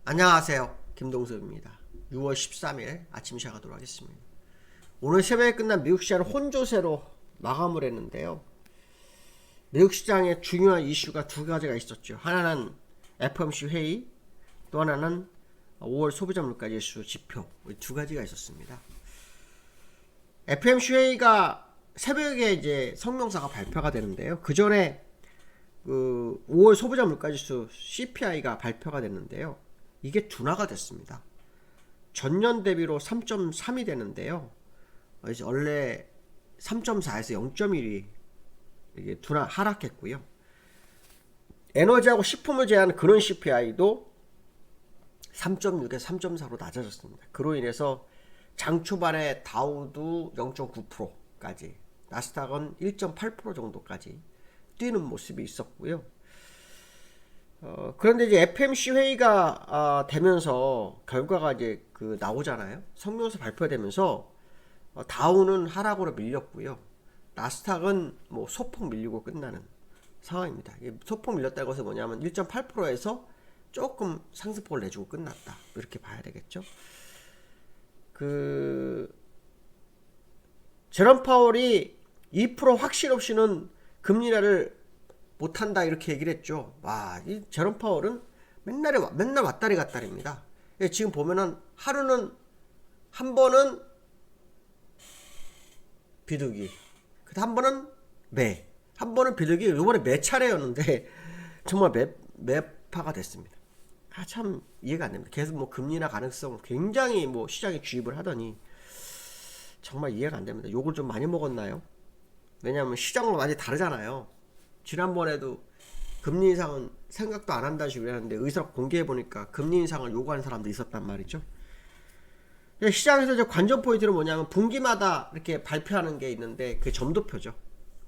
안녕하세요. 김동섭입니다. 6월 13일 아침 시작하도록 하겠습니다. 오늘 새벽에 끝난 미국 시장은 혼조세로 마감을 했는데요. 미국 시장에 중요한 이슈가 두 가지가 있었죠. 하나는 FOMC 회의, 또 하나는 5월 소비자 물가지수 지표, 두 가지가 있었습니다. FOMC 회의가 새벽에 이제 성명서가 발표가 되는데요. 그 전에 5월 소비자 물가지수 CPI가 발표가 됐는데요. 이게 둔화가 됐습니다. 전년 대비로 3.3이 되는데요. 이제 원래 3.4에서 0.1이 이게 하락했고요. 에너지하고 식품을 제한 근원 CPI도 3.6에서 3.4로 낮아졌습니다. 그로 인해서 장 초반에 다우도 0.9%까지, 나스닥은 1.8% 정도까지 뛰는 모습이 있었고요. 그런데 이제 FOMC 회의가 되면서 결과가 이제 나오잖아요. 성명서 발표되면서 다우는 하락으로 밀렸고요. 나스닥은 뭐 소폭 밀리고 끝나는 상황입니다. 소폭 밀렸다고 해서 뭐냐면 1.8%에서 조금 상승폭을 내주고 끝났다. 이렇게 봐야 되겠죠. 제롬 파월이 2% 확신 없이는 금리 인하를 못한다 이렇게 얘기를 했죠. 와, 이 제롬 파월은 맨날 왔다리 갔다리입니다. 지금 보면은 하루는 한 번은 비둘기, 한 번은 매, 한 번은 비둘기. 이번에 매 차례였는데 정말 매파가 됐습니다. 참 이해가 안 됩니다. 계속 뭐 금리 인하 가능성 굉장히 뭐 시장에 주입을 하더니 정말 이해가 안 됩니다. 욕을 좀 많이 먹었나요? 왜냐하면 시장과 많이 다르잖아요. 지난번에도 금리 인상은 생각도 안 한다는 식으로 했는데 의사 공개해보니까 금리 인상을 요구하는 사람도 있었단 말이죠. 시장에서 이제 관전 포인트는 뭐냐면 분기마다 이렇게 발표하는 게 있는데 그 점도표죠.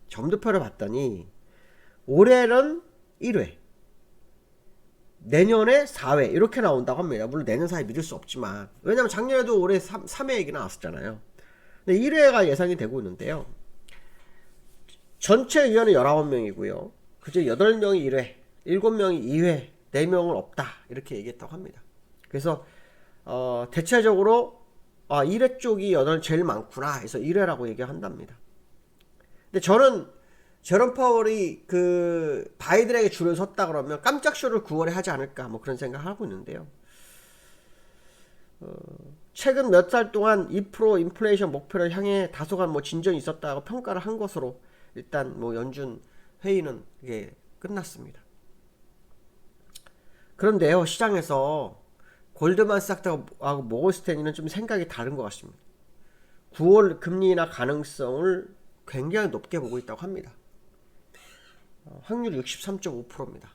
점도표를 봤더니 올해는 1회, 내년에 4회 이렇게 나온다고 합니다. 물론 내년 4회 믿을 수 없지만, 왜냐면 작년에도 올해 3회 얘기 나왔었잖아요. 근데 1회가 예상이 되고 있는데요. 전체 의원은 19명이고요. 그중 8명이 1회, 7명이 2회, 4명은 없다. 이렇게 얘기했다고 합니다. 그래서 대체적으로 1회 쪽이 제일 많구나 해서 1회라고 얘기한답니다. 근데 저는 제롬 파월이 바이든에게 줄을 섰다 그러면 깜짝 쇼를 9월에 하지 않을까 뭐 그런 생각을 하고 있는데요. 최근 몇 달 동안 2% 인플레이션 목표를 향해 다소간 뭐 진전이 있었다고 평가를 한 것으로 일단 뭐 연준 회의는 이게 끝났습니다. 그런데요, 시장에서 골드만삭스하고 모건스탠리는 좀 생각이 다른 것 같습니다. 9월 금리 인하 가능성을 굉장히 높게 보고 있다고 합니다. 확률 63.5%입니다.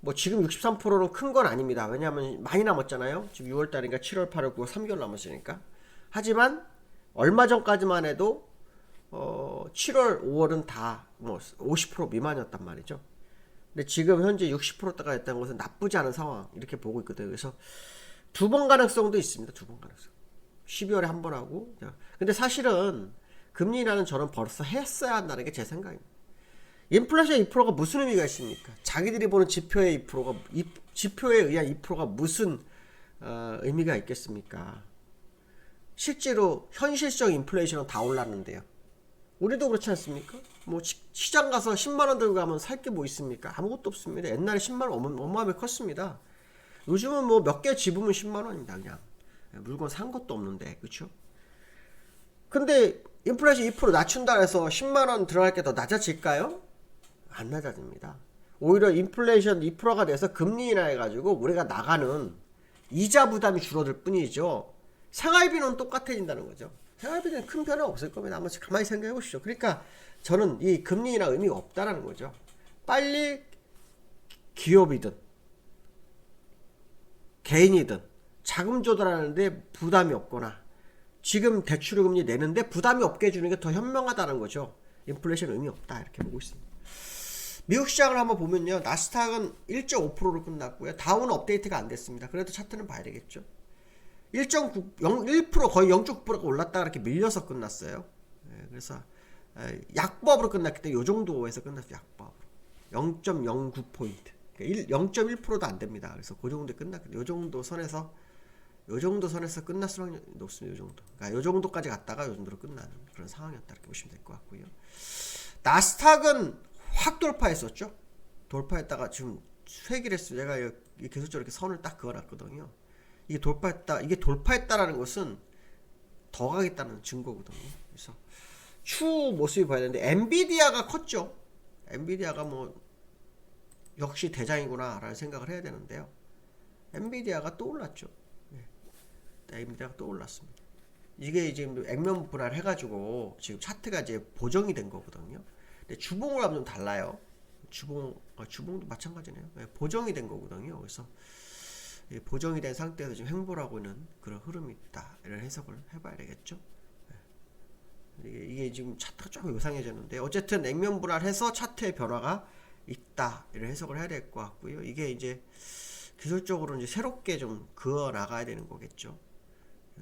뭐 지금 63%는 큰 건 아닙니다. 왜냐하면 많이 남았잖아요. 지금 6월달인가 7월, 8월, 9월 3개월 남았으니까. 하지만 얼마 전까지만 해도 7월, 5월은 다 뭐 50% 미만이었단 말이죠. 근데 지금 현재 60%대가 됐다는 것은 나쁘지 않은 상황 이렇게 보고 있거든요. 그래서 두 번 가능성도 있습니다. 두 번 가능성. 12월에 한 번 하고. 근데 사실은 금리 인하는 저는 벌써 했어야 한다는 게 제 생각입니다. 인플레이션 2%가 무슨 의미가 있습니까? 자기들이 보는 지표의 2%가 지표에 의한 2%가 무슨 의미가 있겠습니까? 실제로 현실적 인플레이션은 다 올랐는데요. 우리도 그렇지 않습니까? 뭐 시장 가서 10만원 들고 가면 살 게 뭐 있습니까? 아무것도 없습니다. 옛날에 10만원 어마어마하게 컸습니다. 요즘은 뭐 몇 개 집으면 10만원입니다. 그냥 물건 산 것도 없는데, 그쵸? 근데 인플레이션 2% 낮춘다 해서 10만원 들어갈 게 더 낮아질까요? 안 낮아집니다. 오히려 인플레이션 2%가 돼서 금리 인하해가지고 우리가 나가는 이자 부담이 줄어들 뿐이죠. 생활비는 똑같아진다는 거죠. 생활비는 큰 변화 없을 겁니다. 한번 가만히 생각해 보시죠. 그러니까 저는 이 금리 인하 의미가 없다라는 거죠. 빨리 기업이든 개인이든 자금 조달하는데 부담이 없거나 지금 대출금리 내는데 부담이 없게 해주는 게 더 현명하다는 거죠. 인플레이션 의미 없다 이렇게 보고 있습니다. 미국 시장을 한번 보면요. 나스닥은 1.5%로 끝났고요. 다우는 업데이트가 안 됐습니다. 그래도 차트는 봐야 되겠죠. 1.9, 1% 거의 0.9%가 올랐다가 이렇게 밀려서 끝났어요. 그래서 약법으로 끝났기 때문에 이 정도에서 끝났어요. 약법으로 0.09포인트. 0.1%도 안 됩니다. 그래서 그 정도에 요 정도 선에서 끝날 수확률이 높습니다. 요 정도. 그러니까 요 정도까지 갔다가 요 정도로 끝나는 그런 상황이었다 이렇게 보시면 될 것 같고요. 나스닥은 확 돌파했었죠. 돌파했다가 지금 쇄기를 했어요. 제가 계속적으로 이렇게 선을 딱 그어놨거든요. 이게 돌파했다라는 것은 더 가겠다는 증거거든요. 그래서 추후 모습이 봐야 되는데 엔비디아가 컸죠. 엔비디아가 뭐 역시 대장이구나 라는 생각을 해야 되는데요. 엔비디아가 또 올랐죠. 엔비디아가 또 올랐습니다. 이게 지금 액면 분할 해가지고 지금 차트가 이제 보정이 된 거거든요. 근데 주봉을 하면 좀 달라요. 주봉도 마찬가지네요. 보정이 된 거거든요. 그래서 보정이 된 상태에서 지금 횡보를 하고 있는 그런 흐름이 있다. 이런 해석을 해봐야 되겠죠. 이게 지금 차트가 조금 요상해졌는데 어쨌든 액면 분할해서 차트의 변화가 있다. 이런 해석을 해야 될 것 같고요. 이게 이제 기술적으로 이제 새롭게 좀 그어 나가야 되는 거겠죠.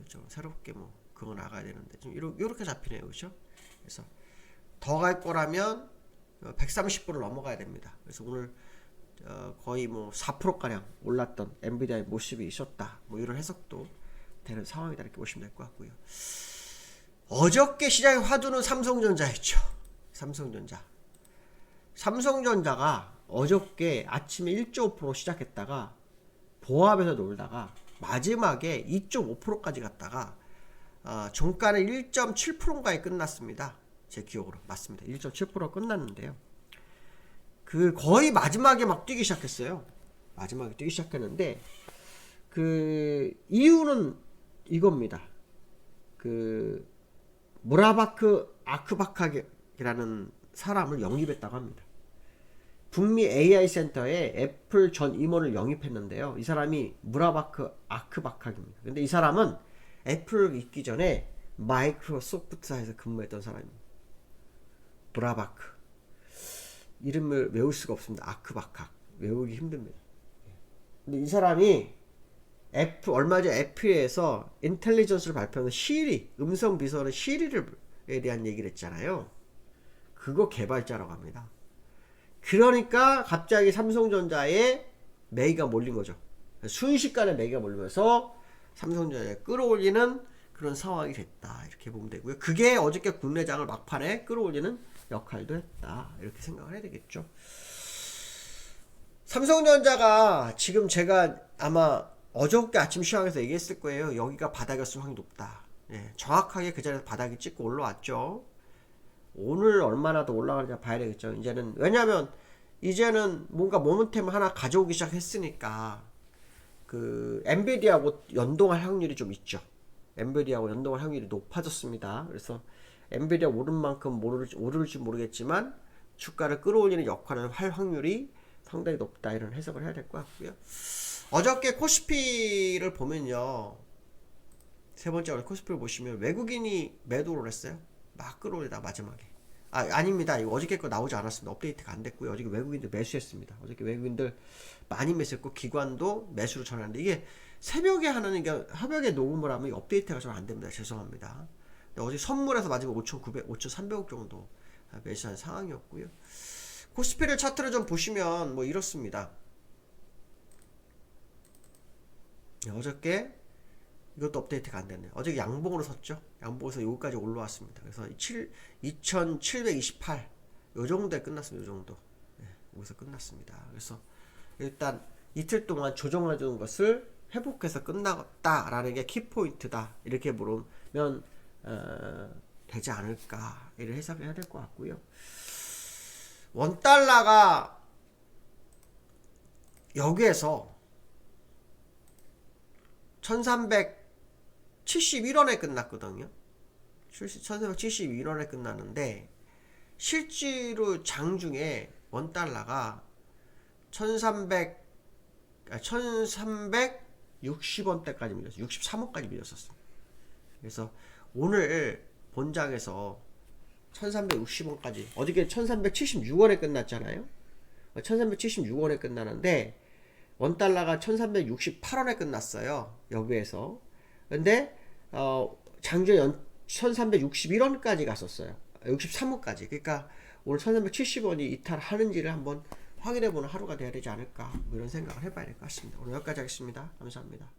좀 새롭게 뭐 그어 나가야 되는데 좀 이렇게 잡히네요. 그렇죠? 그래서 더 갈 거라면 130불을 넘어가야 됩니다. 그래서 오늘 거의 뭐 4%가량 올랐던 엔비디아의 모습이 있었다. 뭐 이런 해석도 되는 상황이다. 이렇게 보시면 될 것 같고요. 어저께 시장의 화두는 삼성전자였죠. 삼성전자가 어저께 아침에 1.5% 시작했다가 보합에서 놀다가 마지막에 2.5%까지 갔다가 종가는 1.7%인가에 끝났습니다. 제 기억으로 맞습니다. 1.7% 끝났는데요. 그 거의 마지막에 막 뛰기 시작했어요. 마지막에 뛰기 시작했는데 그 이유는 이겁니다. 그 무라바크 아크바카라는 사람을 영입했다고 합니다. 북미 AI 센터에 애플 전 임원을 영입했는데요. 이 사람이 무라바크 아크바카입니다. 근데 이 사람은 애플을 있기 전에 마이크로소프트사에서 근무했던 사람입니다. 무라바크. 이름을 외울 수가 없습니다. 아크바카. 외우기 힘듭니다. 근데 이 사람이 얼마 전에 애플에서 인텔리전스를 발표하는 시리, 음성 비서는 시리에 대한 얘기를 했잖아요. 그거 개발자라고 합니다. 그러니까 갑자기 삼성전자에 매기가 몰린 거죠. 순식간에 매기가 몰리면서 삼성전자에 끌어올리는 그런 상황이 됐다. 이렇게 보면 되고요. 그게 어저께 국내장을 막판에 끌어올리는 역할도 했다. 이렇게 생각을 해야 되겠죠. 삼성전자가 지금 제가 아마 어저께 아침 시황에서 얘기했을 거예요. 여기가 바닥이었을 확률이 높다. 정확하게 그 자리에서 바닥이 찍고 올라왔죠. 오늘 얼마나 더 올라가는지 봐야 되겠죠. 왜냐면 이제는 뭔가 모멘텀을 하나 가져오기 시작했으니까 그 엔비디아하고 연동할 확률이 좀 있죠. 엔비디아하고 연동할 확률이 높아졌습니다. 그래서 엔비디아 오른 만큼 오를지 모르겠지만 주가를 끌어올리는 역할을 할 확률이 상당히 높다. 이런 해석을 해야 될 것 같고요. 어저께 코스피를 보면요. 세 번째 코스피를 보시면 외국인이 매도를 했어요. 막 끌어올리다 마지막에. 아닙니다. 이거 어저께 거 나오지 않았습니다. 업데이트가 안 됐고요. 어저께 외국인들 매수했습니다. 어저께 외국인들 많이 매수했고 기관도 매수로 전환했는데 이게 새벽에 녹음을 하면 업데이트가 좀 안 됩니다. 죄송합니다. 어제 선물에서 마지막 5,300억 정도 매수한 상황이었고요. 코스피를 차트를 좀 보시면 뭐 이렇습니다. 어저께 이것도 업데이트가 안 됐네요. 어저께 양봉으로 섰죠. 양봉에서 여기까지 올라왔습니다. 그래서 2728 요 정도에 끝났습니다. 요 정도. 여기서 끝났습니다. 그래서 일단 이틀 동안 조정을 해주는 것을 회복해서 끝났다라는 게 키포인트다. 이렇게 보면 되지 않을까. 이를 해석해야 될 것 같고요. 원달러가 여기에서 1371원에 끝났거든요. 1371원에 끝났는데 실제로 장중에 원달러가 1360원대까지 밀렸어요. 63원까지 밀렸었어요. 그래서 오늘 본장에서 1360원까지 어저께 1376원에 끝났잖아요. 1376원에 끝나는데 원달러가 1368원에 끝났어요. 여기에서. 근데 장중에 1361원까지 갔었어요. 63원까지. 그러니까 오늘 1370원이 이탈하는지를 한번 확인해보는 하루가 돼야 되지 않을까, 뭐 이런 생각을 해봐야 될 것 같습니다. 오늘 여기까지 하겠습니다. 감사합니다.